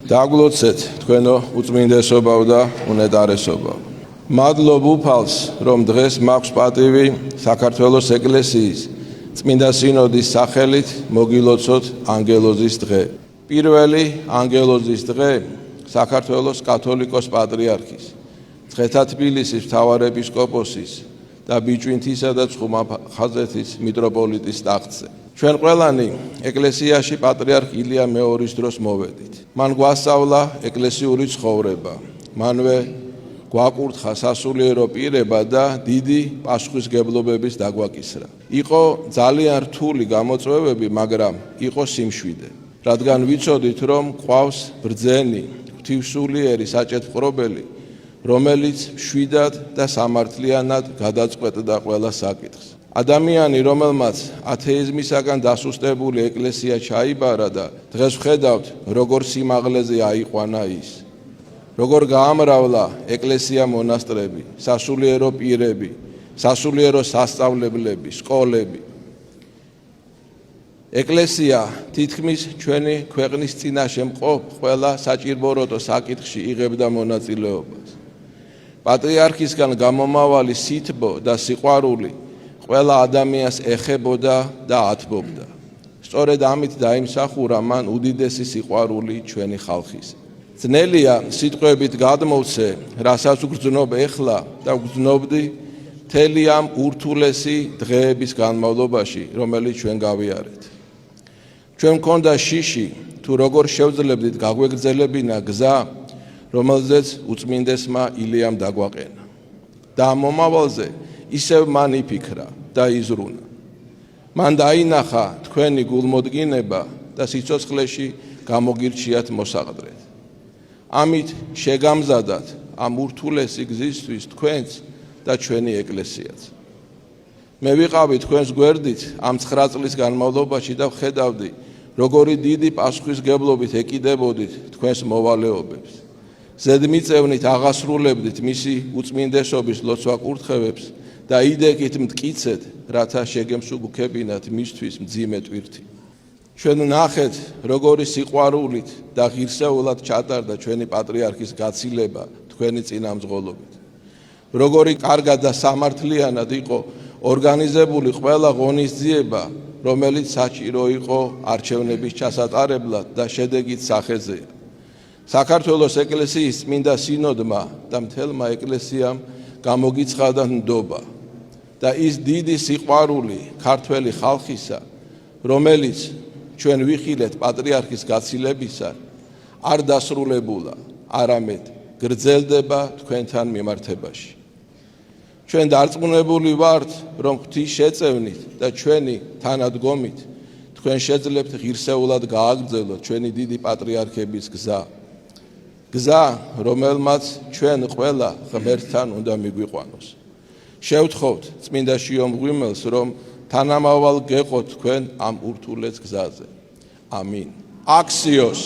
Დაგვლოცეთ თქვენო უწმინდესობავ და უნეტარესობავ. მადლობ უფალს, რომ დღეს მაქვს პატივი საქართველოს ეკლესიის წმინდა სინოდის სახელით მოგილოცოთ ანგელოზის დღე. პირველი ანგელოზის დღე საქართველოს კათოლიკოს პატრიარქის, მცხეთა თბილისის მთავარეპისკოპოსის და ბიჭვინთისა და ცხუმახაზეთის მიტროპოლიტის ტახტზე. ჩვენ ყველანი ეკლესიაში პატრიარქ ილია მეორის დროს მოვედით. მან გვასწავლა ეკლესიური ცხოვრება, მანვე გვაკურთხა სასულიერო პირება და დიდი პასუხისგებლობების დაგვაკისრა. იყო ძალიან რთული გამოწვევები, მაგრამ იყო სიმშვიდე, რადგან ვიცოდით, რომ გვყავს ბრძენი, ღვთივსულიერი საჭეთპყრობელი, რომელიც მშვიდად და სამართლიანად გადაწყვეტდა ყველა საკითხს. ადამიანი, რომელმაც ათეიზმისაგან დასუსტებული ეკლესია ჩაიბარა და დღეს ვხედავთ, როგორ სიმაღლეზე აიყვანა ის. როგორ გაამრავლა ეკლესია მონასტრები, სასულიერო პირები, სასულიერო სასწავლებლები, სკოლები. ეკლესია თითქმის ჩვენი ქვეყნის წინაშე მყოფ ყველა საჭირბოროტო საკითხში იღებდა მონაწილეობას. პატრიარქისგან გამომავალი სითბო და სიყვარული ყველა ადამიანს ეხებოდა და ათბობდა. სწორედ ამით დაიმსახურა მან უდიდესი სიყვარული ჩვენი ხალხის. ძნელია სიტყვებით გადმოვცე, რასაც ვგრძნობ ეხლა და ვგრძნობდი მთელი ამ ურთულესი დღეების განმავლობაში, რომელიც ჩვენ გავიარეთ. ჩვენ მქონდა შიში, თუ როგორ შევძლებდით გაგვეგრძელებინა გზა, რომელზეც უწმინდესმა ილიამ დაგვაყენა. და ამ მომავალზე ისევ მან იფიქრა და იზრუნა. მან დაინახა თქვენი გულმოდგინება და სიცოცხლეში გამოგირჩიათ მოსაყდრეთ. ამით შეგამზადათ ამ ურთულესი გზისთვის თქვენც და ჩვენი ეკლესიაც. მე ვიყავი თქვენს გვერდით ამ 9 წლის განმავლობაში და ვხედავდი, როგორი დიდი პასუხისგებლობით ეკიდებოდით თქვენს მოვალეობებს. ზედმიწევნით აღასრულებდით მისი უწმინდესობის ლოცვა-კურთხევებს და იდეკით მტკიცეთ, რათა შეგემსუბუქებინათ მისთვის მძიმე ტვირთი. ჩვენ ნახეთ, როგორი სიყვარულით და ღირსეულად ჩატარდა ჩვენი პატრიარქის გაცილება თქვენი წინამძღოლობით. როგორი კარგად და სამართლიანად იყო ორგანიზებული ყველა ღონისძიება, რომელიც საჭირო იყო არჩევნების ჩასატარებლად და შედეგით სახეზეა. საქართველოს ეკლესიის წმინდა სინოდმა და მთელმა ეკლესიამ გამოგიცხადა ნდობა და ის დიდი სიყვარული ქართველი ხალხისა, რომელიც ჩვენ ვიხილეთ პატრიარქის გაცილებისა, არ დასრულებულა, არამედ გრძელდება თქვენთან მიმართებაში. ჩვენ დარწმუნებული ვართ, რომ ღვთის შეწევნით და ჩვენი თანადგომით თქვენ შეძლებთ ღირსეულად გააგრძელოთ ჩვენი დიდი პატრიარქების გზა. გზა, რომელმაც ჩვენ ყველა ღმერთთან უნდა მიგვიყვანოს. შევთხოვთ წმინდა შიომღვიმელს, რომ თანამავალ გეყოთ თქვენ ამ ურთულეს გზაზე. ამინ. აქსიოს